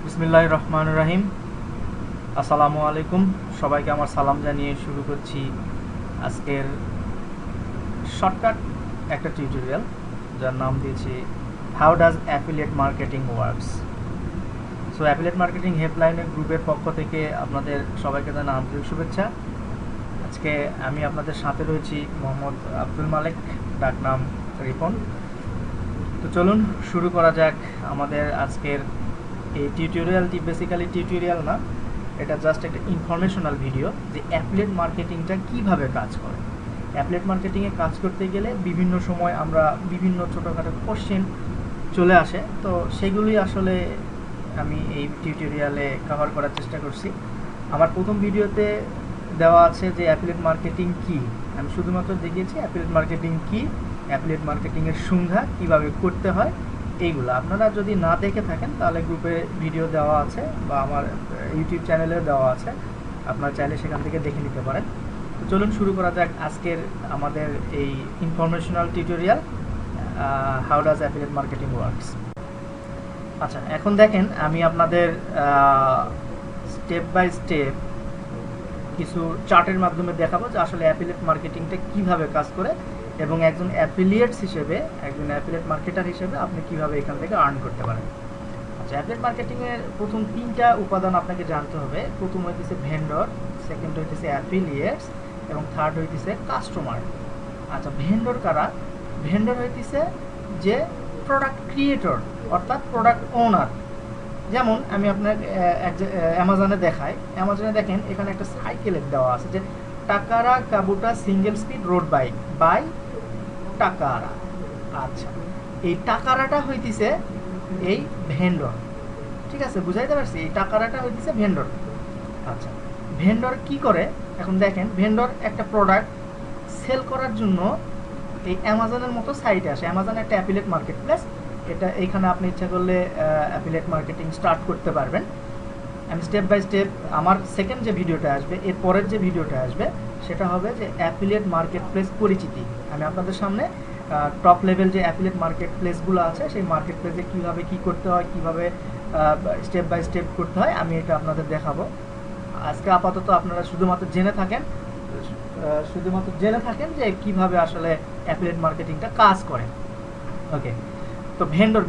বিসমিল্লাহির রহমানির রহিম। আসসালামু আলাইকুম। সবাইকে আমার সালাম জানিয়ে শুরু করছি আজকের শর্টকাট একটা টিউটোরিয়াল, যার নাম দিয়েছি how does affiliate marketing works. So affiliate marketing হেল্পলাইনের গ্রুপের পক্ষ থেকে আপনাদের সবাইকে জানাই আন্তরিক শুভেচ্ছা। আজকে আমি আপনাদের সাথে রয়েছি মোহাম্মদ আব্দুল মালেক, ডাকনাম রিপন। তো চলুন শুরু করা যাক আমাদের আজকের এই টিউটোরিয়ালটি। বেসিক্যালি টিউটোরিয়াল না, এটা জাস্ট একটা ইনফরমেশনাল ভিডিও যে অ্যাফিলিয়েট মার্কেটিংটা কিভাবে কাজ করে। অ্যাফিলিয়েট মার্কেটিংয়ে কাজ করতে গেলে বিভিন্ন সময় আমরা বিভিন্ন ছোটোখাটো কোশ্চেন চলে আসে, তো সেগুলি আসলে আমি এই টিউটোরিয়ালে কভার করার চেষ্টা করছি। আমার প্রথম ভিডিওতে দেওয়া আছে যে অ্যাফিলিয়েট মার্কেটিং কী, আমি শুধুমাত্র দেখিয়েছি অ্যাফিলিয়েট মার্কেটিং কী, অ্যাফিলিয়েট মার্কেটিংয়ের সংজ্ঞা কীভাবে করতে হয়। এইগুলো আপনারা যদি না দেখে থাকেন তাহলে গ্রুপে ভিডিও দেওয়া আছে বা আমার ইউটিউব চ্যানেলেও দেওয়া আছে, আপনারা চাইলে সেখান থেকে দেখে নিতে পারেন। তো চলুন শুরু করা যাক আজকের আমাদের এই informational tutorial, how does affiliate marketing works. আচ্ছা, এখন দেখেন আমি আপনাদের স্টেপ বাই স্টেপ কিছু চার্টের মাধ্যমে দেখাবো যে আসলে অ্যাফিলিয়েট মার্কেটিংটা কিভাবে কাজ করে এবং একজন অ্যাফিলিয়েটস হিসেবে, একজন অ্যাফিলিয়েট মার্কেটার হিসেবে আপনি কিভাবে এখান থেকে আর্ন করতে পারেন। আচ্ছা, অ্যাফিলিয়েট মার্কেটিংয়ের প্রথম তিনটা উপাদান আপনাকে জানতে হবে। প্রথম হইতেছে ভেন্ডর, সেকেন্ড হইতেছে অ্যাফিলিয়েটস এবং থার্ড হইতেছে কাস্টমার। আচ্ছা, ভেন্ডর কারা? ভেন্ডর হইতেছে যে প্রোডাক্ট ক্রিয়েটর অর্থাৎ প্রোডাক্ট ওনার। যেমন আমি আপনার অ্যামাজনে দেখাই, অ্যামাজনে দেখেন এখানে একটা সাইকেলের দেওয়া আছে যে Takara Kabuto single speed road bike by Takara. আচ্ছা, এই টাকারাটা হইতেছে এই ভেন্ডর, ঠিক আছে, বুঝাইতে পারছি? এই টাকারাটা হইতেছে ভেন্ডর। আচ্ছা, ভেন্ডর কি করে এখন দেখেন, ভেন্ডর একটা প্রোডাক্ট সেল করার জন্য এই অ্যামাজনের মতো সাইটে আসে। অ্যামাজন একটা অ্যাফিলিয়েট মার্কেট প্লেস, এটা এইখানে আপনি ইচ্ছা করলে অ্যাফিলিয়েট মার্কেটিং স্টার্ট করতে পারবেন। আমি স্টেপ বাই স্টেপ, আমার সেকেন্ড যে ভিডিওটা আসবে, এর পরের যে ভিডিওটা আসবে সেটা হবে যে অ্যাফিলিয়েট মার্কেট প্লেস পরিচিতি। আমি আপনাদের সামনে টপ লেভেল যে অ্যাফিলিয়েট মার্কেট প্লেসগুলো আছে সেই মার্কেট প্লেসে কীভাবে কী করতে হয়, কীভাবে স্টেপ বাই স্টেপ করতে হয়, আমি এটা আপনাদের দেখাবো। আজকে আপাতত আপনারা শুধুমাত্র জেনে থাকেন যে কিভাবে আসলে অ্যাফিলিয়েট মার্কেটিংটা কাজ করে। ওকে, তো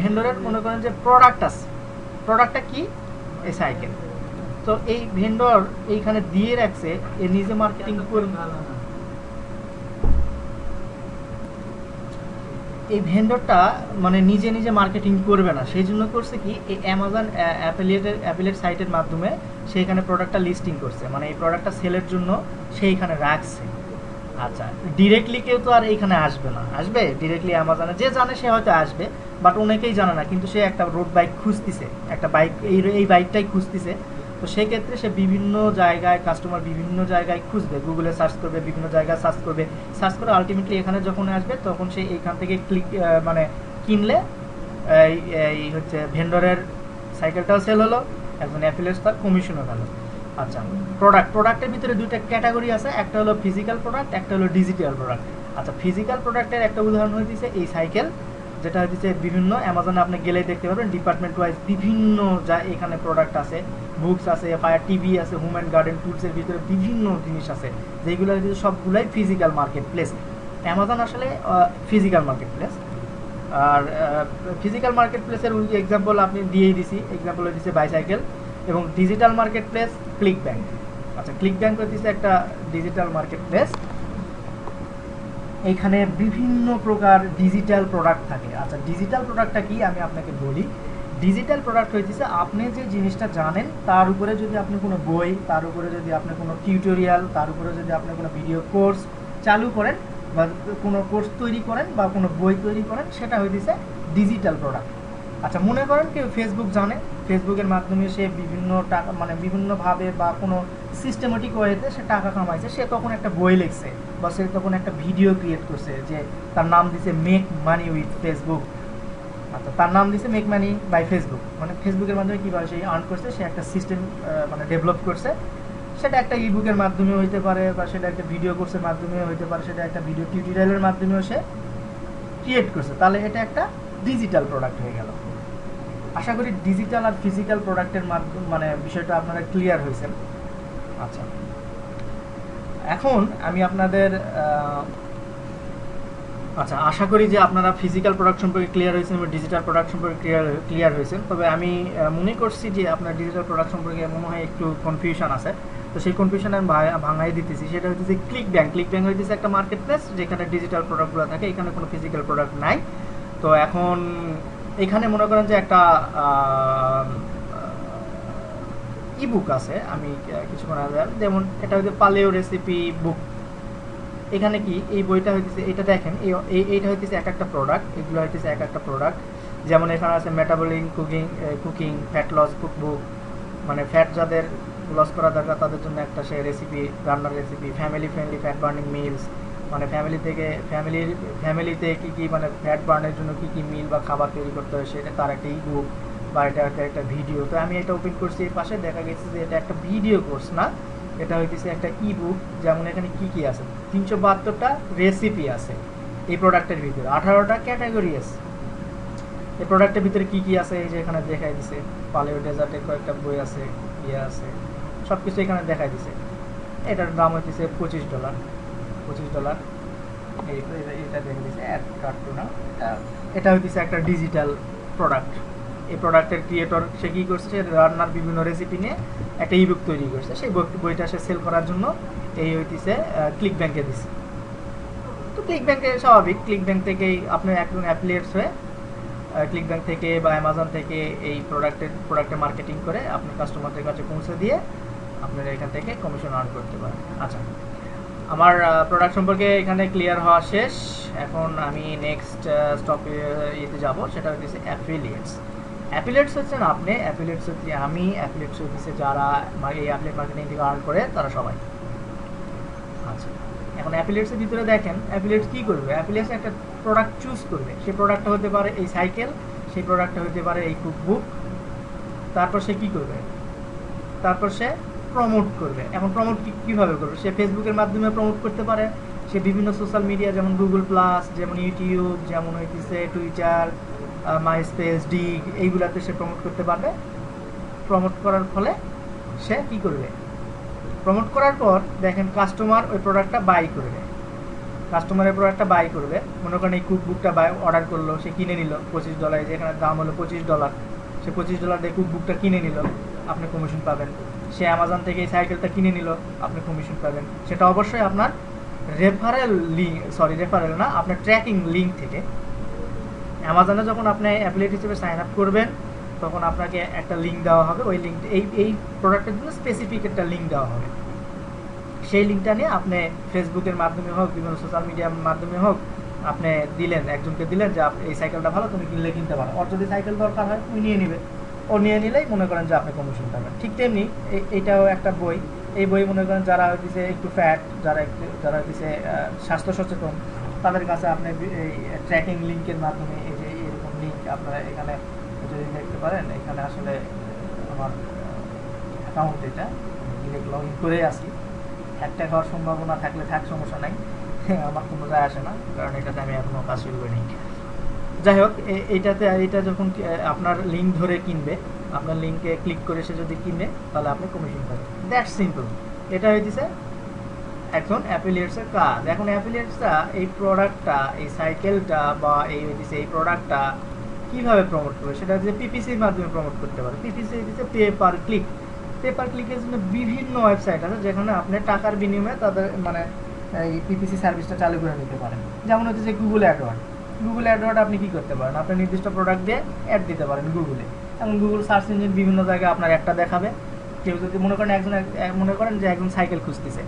ভেন্ডরের মনে করেন যে প্রোডাক্ট আছে, প্রোডাক্টটা কি? এই সাইকেল। তো এই ভেন্ডর এইখানে দিয়ে রাখছে, এ নিজে মার্কেটিং করবে। এই ভেন্ডরটা মানে নিজে নিজে মার্কেটিং করবে না, সেই জন্য করছে কি, এই অ্যামাজন অ্যাফিলিয়েট সাইটের মাধ্যমে সেইখানে প্রোডাক্টটা লিস্টিং করছে, মানে এই প্রোডাক্টটা সেলের জন্য সেইখানে রাখছে। আচ্ছা, ডিরেক্টলি কেউ তো আর এইখানে আসবে না, আসবে ডিরেক্টলি অ্যামাজনে যে জানে সে হয়তো আসবে, বাট অনেকেই জানে না, কিন্তু সে একটা রোড বাইক খুঁজতেছে, একটা বাইক, এই বাইকটাই খুঁজতেছে। তো সেক্ষেত্রে সে বিভিন্ন জায়গায়, কাস্টমার বিভিন্ন জায়গায় খুঁজবে, গুগলে সার্চ করবে, বিভিন্ন জায়গায় সার্চ করে আলটিমেটলি এখানে যখন আসবে তখন সে এইখান থেকে মানে কিনলে এই হচ্ছে ভেন্ডরের সাইকেলটাও সেল হলো, একজন অ্যাফিলিয়েট তার কমিশনও গেল। আচ্ছা, প্রোডাক্টের ভিতরে দুইটা ক্যাটাগরি আছে, একটা হলো ফিজিক্যাল প্রোডাক্ট, একটা হলো ডিজিটাল প্রোডাক্ট। আচ্ছা, ফিজিক্যাল প্রোডাক্টের একটা উদাহরণ হইতেছে এই সাইকেল, যেটা হচ্ছে বিভিন্ন অ্যামাজনে আপনি গেলেই দেখতে পাবেন ডিপার্টমেন্ট ওয়াইজ বিভিন্ন যা এখানে প্রোডাক্ট আছে, বুকস আছে, ফায়ার টিভি আছে, হোম অ্যান্ড গার্ডেন টুলসের ভিতরে বিভিন্ন জিনিস আছে, যেগুলো সবগুলাই ফিজিক্যাল মার্কেট প্লেস। অ্যামাজন আসলে ফিজিক্যাল মার্কেট প্লেস। আর ফিজিক্যাল মার্কেট প্লেসের এক্সাম্পল আপনি দিয়েই দিছি, এক্সাম্পল হচ্ছে বাইসাইকেল। এবং digital market place click bank. আচ্ছা, ক্লিক ব্যাংক হচ্ছে একটা ডিজিটাল মার্কেট প্লেস, এইখানে বিভিন্ন প্রকার ডিজিটাল প্রোডাক্ট থাকে। আচ্ছা, ডিজিটাল প্রোডাক্টটা কি আমি আপনাকে বলি। ডিজিটাল প্রোডাক্ট হইতেছে আপনি যে জিনিসটা জানেন তার উপরে যদি আপনি কোনো বই, তার উপরে যদি আপনি কোনো টিউটোরিয়াল, তার উপরে যদি আপনি কোনো ভিডিও কোর্স চালু করেন বা কোনো কোর্স তৈরি করেন বা কোনো বই তৈরি করেন, সেটা হইতেছে ডিজিটাল প্রোডাক্ট। আচ্ছা, মনে করেন কেউ ফেসবুক জানে, ফেসবুকের মাধ্যমে সে বিভিন্ন টাকা, মানে বিভিন্নভাবে বা কোনো সিস্টেমেটিক ওয়েতে সে টাকা কামাইছে, সে তখন একটা বই লিখছে বা সে তখন একটা ভিডিও ক্রিয়েট করছে, যে তার নাম দিছে মেক মানি উইথ ফেসবুক। আচ্ছা, তার নাম দিছে মেক মানি বাই ফেসবুক, মানে ফেসবুকের মাধ্যমে কীভাবে সে আর্ন করছে, সে একটা সিস্টেম মানে ডেভেলপ করছে। সেটা একটা ইবুকের মাধ্যমে হইতে পারে, বা সেটা একটা ভিডিও কোর্সের মাধ্যমে হইতে পারে, সেটা একটা ভিডিও টিউটোরিয়ালের মাধ্যমেও সে ক্রিয়েট করছে, তাহলে এটা একটা ডিজিটাল প্রোডাক্ট হয়ে গেল। আশা করি ডিজিটাল আর ফিজিক্যাল প্রোডাক্টের মাধ্যমে মানে বিষয়টা আপনারা ক্লিয়ার হয়েছেন। আচ্ছা, এখন আমি আপনাদের আচ্ছা আশা করি যে আপনারা ফিজিক্যাল প্রোডাক্ট সম্পর্কে ক্লিয়ার হয়েছেন এবং ডিজিটাল প্রোডাক্ট সম্পর্কে ক্লিয়ার হয়েছেন। তবে আমি মনে করছি যে আপনার ডিজিটাল প্রোডাক্ট সম্পর্কে মনে হয় একটু কনফিউশন আছে, তো সেই কনফিউশন আমি ভাঙাই দিতেছি। সেটা হচ্ছে ক্লিক ব্যাংক হচ্ছে একটা মার্কেট প্লেস যেখানে ডিজিটাল প্রোডাক্টগুলো থাকে, এখানে কোনো ফিজিক্যাল প্রোডাক্ট নাই। তো এখন এখানে মনে করেন যে একটা ইবুক আছে, আমি কিছুক্ষণ আগে যেমন এটা হচ্ছে পালেও রেসিপি বুক। এখানে কি এই বইটা হইতেছে, এটা দেখেন এইটা হইতেছে এক একটা প্রোডাক্ট, এগুলো হইতেছে এক একটা প্রোডাক্ট। যেমন এখানে আছে metabolic cooking fat loss cookbook, মানে ফ্যাট যাদের লস করা দরকার তাদের জন্য একটা সে রেসিপি, রান্নার recipe. Family friendly fat burning meals, মানে ফ্যামিলিতে কী কী মানে ফ্যাট বার্নের জন্য কী কী মিল বা খাবার তৈরি করতে হয় সেটা তার একটা ইবুক বা এটা একটা ভিডিও। তো আমি এটা ওপেন করছি, এর পাশে দেখা গেছে যে এটা একটা ভিডিও কোর্স না, এটা হইতেছে একটা ইবুক। যেমন এখানে কি কি আছে, 372টা রেসিপি আছে এই প্রোডাক্টের ভিতরে, 18টা ক্যাটাগরি আছে এই প্রোডাক্টের ভিতরে। কি কি আছে এই যে এখানে দেখাই দিছে, পালেও ডেজার্টের কয়েকটা বই আছে, ইয়ে আছে, সব কিছু এখানে দেখাই দিছে। এটার দাম হইতেছে $25। এটা দেখে দিছে অ্যাড কার্টু না, এটা হইতেছে একটা ডিজিটাল প্রোডাক্ট। এই প্রোডাক্টের ক্রিয়েটর সে কী করছে, সে রান্নার বিভিন্ন রেসিপি নিয়ে একটা ইবুক তৈরি করছে, সেই বইটা সে সেল করার জন্য এই হইতেছে ক্লিক ব্যাংকে দিছে। তো ক্লিক ব্যাংকে স্বাভাবিক, ক্লিক ব্যাংক থেকেই আপনি একজন অ্যাফিলিয়েটস হয়ে ক্লিক ব্যাংক থেকে বা অ্যামাজন থেকে এই প্রোডাক্টের মার্কেটিং করে আপনি কাস্টমারদের কাছে পৌঁছে দিয়ে আপনারা এখান থেকে কমিশন আর্ন করতে পারেন। আচ্ছা, আমার প্রোডাক্ট সম্পর্কে এখানে ক্লিয়ার হওয়া শেষ। এখন আমি নেক্সট স্টপে ইয়েতে যাব, সেটা হচ্ছে অ্যাফিলিয়েটস। অ্যাফিলিয়েটস হচ্ছেন আপনি, অ্যাফিলিয়েটস হচ্ছে আমি, অ্যাফিলিয়েটস হচ্ছে যারা এই অ্যাফিলিয়েট মার্কেটিং থেকে আর্ন করে তারা সবাই। আচ্ছা, এখন অ্যাফিলিয়েটসের ভিতরে দেখেন অ্যাফিলিয়েটস কী করবে, অ্যাফিলিয়েটস একটা প্রোডাক্ট চুজ করবে। সেই প্রোডাক্টটা হতে পারে এই সাইকেল, সেই প্রোডাক্টটা হতে পারে এই কুকবুক। তারপর সে কী করবে, তারপর সে প্রমোট করবে। এখন প্রমোট কীভাবে করবে, সে ফেসবুকের মাধ্যমে প্রমোট করতে পারে, সে বিভিন্ন সোশ্যাল মিডিয়া যেমন গুগল প্লাস, যেমন ইউটিউব, যেমন হইতেছে টুইটার, মাইস্পেস, ডিগ, এইগুলাতে সে প্রমোট করতে পারবে। প্রমোট করার ফলে সে কী করবে, প্রমোট করার পর দেখেন কাস্টমার ওই প্রোডাক্টটা বাই করবে। কাস্টমারের প্রোডাক্টটা বাই করবে, মনে করেন এই কুকবুকটা অর্ডার করলো, সে কিনে নিল $25, যেখানে দাম হলো $25, সে $25 দিয়ে কুকবুকটা কিনে নিল, আপনি কমিশন পাবেন। সে অ্যামাজন থেকে এই সাইকেলটা কিনে নিল, আপনি কমিশন পাবেন। সেটা অবশ্যই আপনার রেফারেল না, আপনার ট্র্যাকিং লিঙ্ক থেকে। অ্যামাজনে যখন আপনি অ্যাফিলিয়েট হিসেবে সাইন আপ করবেন তখন আপনাকে একটা লিঙ্ক দেওয়া হবে, ওই লিঙ্ক এই প্রোডাক্টের জন্য স্পেসিফিক একটা লিঙ্ক দেওয়া হবে। সেই লিঙ্কটা নিয়ে আপনি ফেসবুকের মাধ্যমে হোক, বিভিন্ন সোশ্যাল মিডিয়ার মাধ্যমে হোক, আপনি দিলেন, একজনকে দিলেন যে এই সাইকেলটা ভালো, তুমি কিনলে কিনতে পারো। ওর যদি সাইকেল দরকার হয় তুমি নিয়ে নিবে, ও নিয়ে নিলেই মনে করেন যে আপনি কমিশন পাবেন। ঠিক তেমনি এইটাও একটা বই, এই বই মনে করেন যারা হচ্ছে একটু ফ্যাট, যারা হচ্ছে স্বাস্থ্য সচেতন, তাদের কাছে আপনি এই ট্র্যাকিং লিঙ্কের মাধ্যমে এই যে এরকম লিঙ্ক আপনারা এখানে যদি দেখতে পারেন, এখানে আসলে আমার অ্যাকাউন্ট এটা ডিরেক্ট লগ ইন করে আসি। হ্যাকট্যাক হওয়ার সম্ভাবনা থাকলে থাক, সমস্যা নাই, আমার কোনো যায় আসে না, কারণ এটাতে আমি এখনও কাজ শুরু করিনি। যাই হোক, এইটা যখন আপনার লিঙ্ক ধরে কিনবে, আপনার লিঙ্কে ক্লিক করে সে যদি কিনে তাহলে আপনি কমিশন পাবেন। That's simple. এটা হইতেছে এখন অ্যাফিলিয়েটসের কাজ। এখন অ্যাফিলিয়েটসরা এই প্রোডাক্টটা, এই সাইকেলটা বা এই প্রোডাক্টটা কীভাবে প্রমোট করবে, সেটা হচ্ছে পিপিসির মাধ্যমে প্রমোট করতে পারে। পিপিসি হচ্ছে pay per click. Pay per ক্লিকের জন্য বিভিন্ন ওয়েবসাইট আছে যেখানে আপনি টাকার বিনিময়ে তাদের মানে এই পিপিসি সার্ভিসটা চালু করে নিতে পারেন। যেমন হচ্ছে যে গুগল অ্যাডওয়ার্ড আপনি কী করতে পারেন, আপনি নির্দিষ্ট প্রোডাক্ট দিয়ে অ্যাড দিতে পারেন গুগলে। এবং গুগল সার্চ ইঞ্জিন বিভিন্ন জায়গায় আপনার একটা দেখাবে। কেউ যদি মনে করেন যে একজন সাইকেল খুঁজতেছে,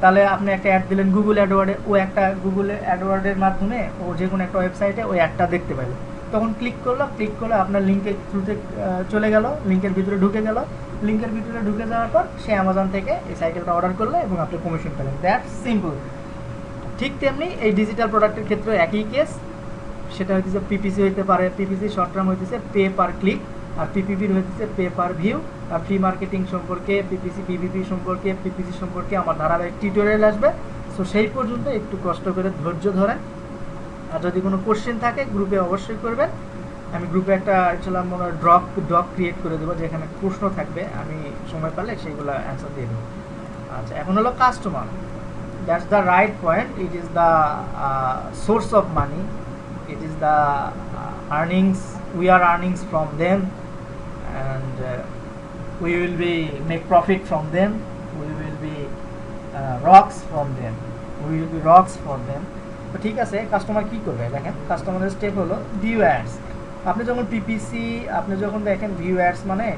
তাহলে আপনি একটা অ্যাড দিলেন গুগল অ্যাডওয়ার্ডে, ও একটা গুগল অ্যাডওয়ার্ডের মাধ্যমে ও যে কোনো একটা ওয়েবসাইটে ওই অ্যাডটা দেখতে পাইল। তখন ক্লিক করলে আপনার লিঙ্কের থ্রুতে চলে গেল, লিঙ্কের ভিতরে ঢুকে যাওয়ার পর সে অ্যামাজন থেকে এই সাইকেলটা অর্ডার করলো এবং আপনি কমিশন পেলেন। That's simple. ঠিক তেমনি এই ডিজিটাল প্রোডাক্টের ক্ষেত্রে একই কেস। সেটা হইতেছে পিপিসি হইতে পারে, পিপিসি শর্ট টার্ম হইতেছে পে পার ক্লিক, আর পিপিপির হইতেছে পে পার ভিউ। আর ফ্রি মার্কেটিং সম্পর্কে, পিপিপি সম্পর্কে আমার ধারাবাহিক টিউটোরিয়াল আসবে। সো সেই পর্যন্ত একটু কষ্ট করে ধৈর্য ধরেন। আর যদি কোনো কোশ্চেন থাকে গ্রুপে অবশ্যই করবেন। আমি গ্রুপে একটা ইনশাআল্লাহ মনে হয় ডক ক্রিয়েট করে দেবো, যেখানে প্রশ্ন থাকবে, আমি সময় পেলে সেইগুলো অ্যান্সার দিয়ে দেবো। আচ্ছা, এখন হলো customer, that's the right point, it is the source of money, it is the earnings, we are earnings from them, and we will be make profit from them, we will be rocks from them, we will be rocks for them. তো ঠিক আছে, customer কি করবে দেখেন, কাস্টমারের step হলো view ads. আপনি যখন পিপিসি, আপনি যখন দেখেন ভিউ অ্যাডস মানে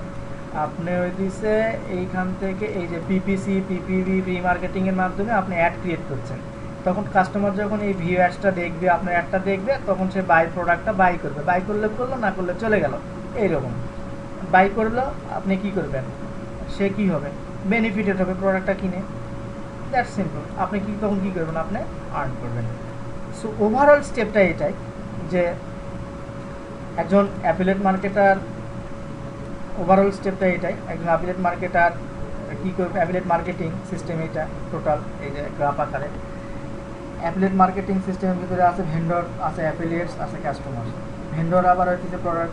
আপনি ওই দিছে এইখান থেকে এই যে পিপিসি, পিপিভি, প্রি মার্কেটিং এর মাধ্যমে আপনি অ্যাড ক্রিয়েট করছেন, তখন কাস্টমার যখন এই ভিউ অ্যাডসটা দেখবে, আপনার অ্যাডটা দেখবে, তখন সে বাই প্রোডাক্টটা বাই করবে, বাই করলে করলো, না করলে চলে গেল। এইরকম বাই করলো, আপনি কি করবেন, সে কি হবে, বেনিফিটেড হবে প্রোডাক্টটা কিনে, দ্যাটস সিম্পল। আপনি কি তখন কি করবেন, আপনি আর্ন করবেন। সো ওভারঅল স্টেপটা এটাই যে একজন অ্যাফিলিয়েট মার্কেটার, ওভারঅল স্টেপটা এটাই, একজন অ্যাফিলিয়েট মার্কেটার কী করবে, অ্যাফিলিয়েট মার্কেটিং সিস্টেম এটা টোটাল, এই যে গ্রাফ আকারে অ্যাফিলিয়েট মার্কেটিং সিস্টেমের ভিতরে আছে ভেন্ডর, আছে অ্যাফিলিয়েটস, আছে কাস্টমার। ভেন্ডর আবার হচ্ছে প্রোডাক্ট,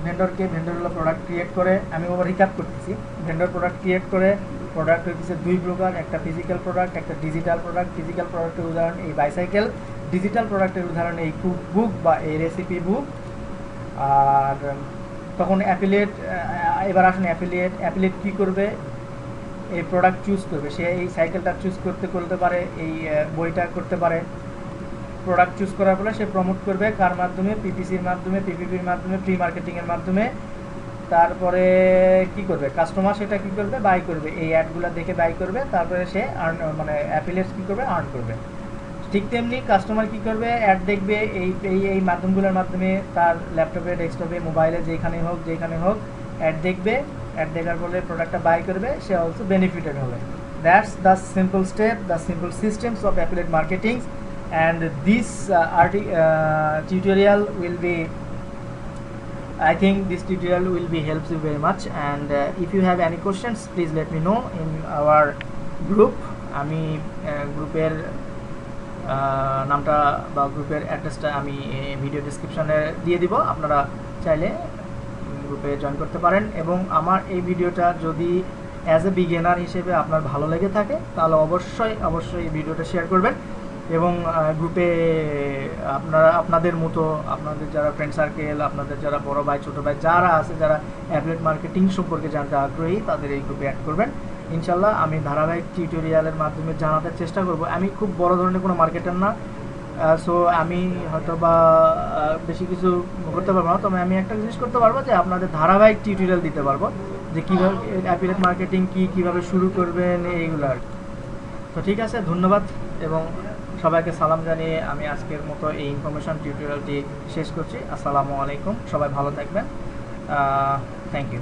ভেন্ডর হলো প্রোডাক্ট ক্রিয়েট করে, আমি ওভার রিক্যাপ করতেছি, ভেন্ডর প্রোডাক্ট ক্রিয়েট করে, প্রোডাক্ট হচ্ছে দুই প্রকার, একটা ফিজিক্যাল প্রোডাক্ট, একটা ডিজিটাল প্রোডাক্ট। ফিজিক্যাল প্রোডাক্টের উদাহরণ এই বাইসাইকেল, ডিজিটাল প্রোডাক্টের উদাহরণ এই কুক বুক বা এই রেসিপি বুক। আর তখন অ্যাফিলিয়েট, এবার আসুন অ্যাফিলিয়েট কী করবে, এই প্রোডাক্ট চুজ করবে, সে এই সাইকেলটা চুজ করতে পারে, এই বইটা করতে পারে। প্রোডাক্ট চুজ করার ফলে সে প্রমোট করবে কার মাধ্যমে, পিপিসির মাধ্যমে, পিপিপির মাধ্যমে, প্রি মার্কেটিংয়ের মাধ্যমে। তারপরে কি করবে, কাস্টমার সেটা কি করবে, বাই করবে, এই অ্যাডগুলো দেখে বাই করবে, তারপরে সে আর্ন, মানে অ্যাফিলিয়েটস কী করবে, আর্ন করবে। ঠিক তেমনি কাস্টমার কী করবে, অ্যাড দেখবে এই মাধ্যমগুলোর মাধ্যমে, তার ল্যাপটপে, ডেস্কটপে, মোবাইলে, যেখানে হোক অ্যাড দেখবে, অ্যাড দেখার ফলে প্রোডাক্টটা বাই করবে, সে অলসো বেনিফিটেড হবে। That's the simple step, the simple systems of affiliate marketing, and this tutorial will be, I think this tutorial will be helps you very much, and if you have any questions please let me know in our group. আমি গ্রুপের নামটা বা গ্রুপের অ্যাড্রেসটা আমি video ডেসক্রিপশনে দিয়ে দিব, আপনারা চাইলে গ্রুপে জয়েন করতে পারেন। এবং আমার এই ভিডিওটা যদি অ্যাজ এ বিগিনার হিসেবে আপনার ভালো লেগে থাকে তাহলে অবশ্যই এই ভিডিওটা শেয়ার করবেন, এবং গ্রুপে আপনাদের মতো, আপনাদের যারা ফ্রেন্ড সার্কেল, আপনাদের যারা বড় ভাই, ছোটো ভাই যারা আছে, যারা অ্যাফিলিয়েট মার্কেটিং সম্পর্কে জানতে আগ্রহী, তাদের এই গ্রুপে অ্যাড করবেন। ইনশাল্লাহ আমি ধারাবাহিক টিউটোরিয়ালের মাধ্যমে জানাতে চেষ্টা করব। আমি খুব বড় ধরনের কোনো মার্কেটার না, সো আমি হয়তো বা বেশি কিছু করতে পারবো না, তবে আমি একটা জিনিস করতে পারবো যে আপনাদের ধারাবাহিক টিউটোরিয়াল দিতে পারবো, যে কীভাবে অ্যাফিলিয়েট মার্কেটিং কীভাবে শুরু করবেন, এইগুলো আর কি। তো ঠিক আছে, ধন্যবাদ, এবং সবাইকে সালাম জানিয়ে আমি আজকের মতো এই ইনফরমেশন টিউটোরিয়ালটি শেষ করছি। আসসালামু আলাইকুম, সবাই ভালো থাকবেন, থ্যাংক ইউ।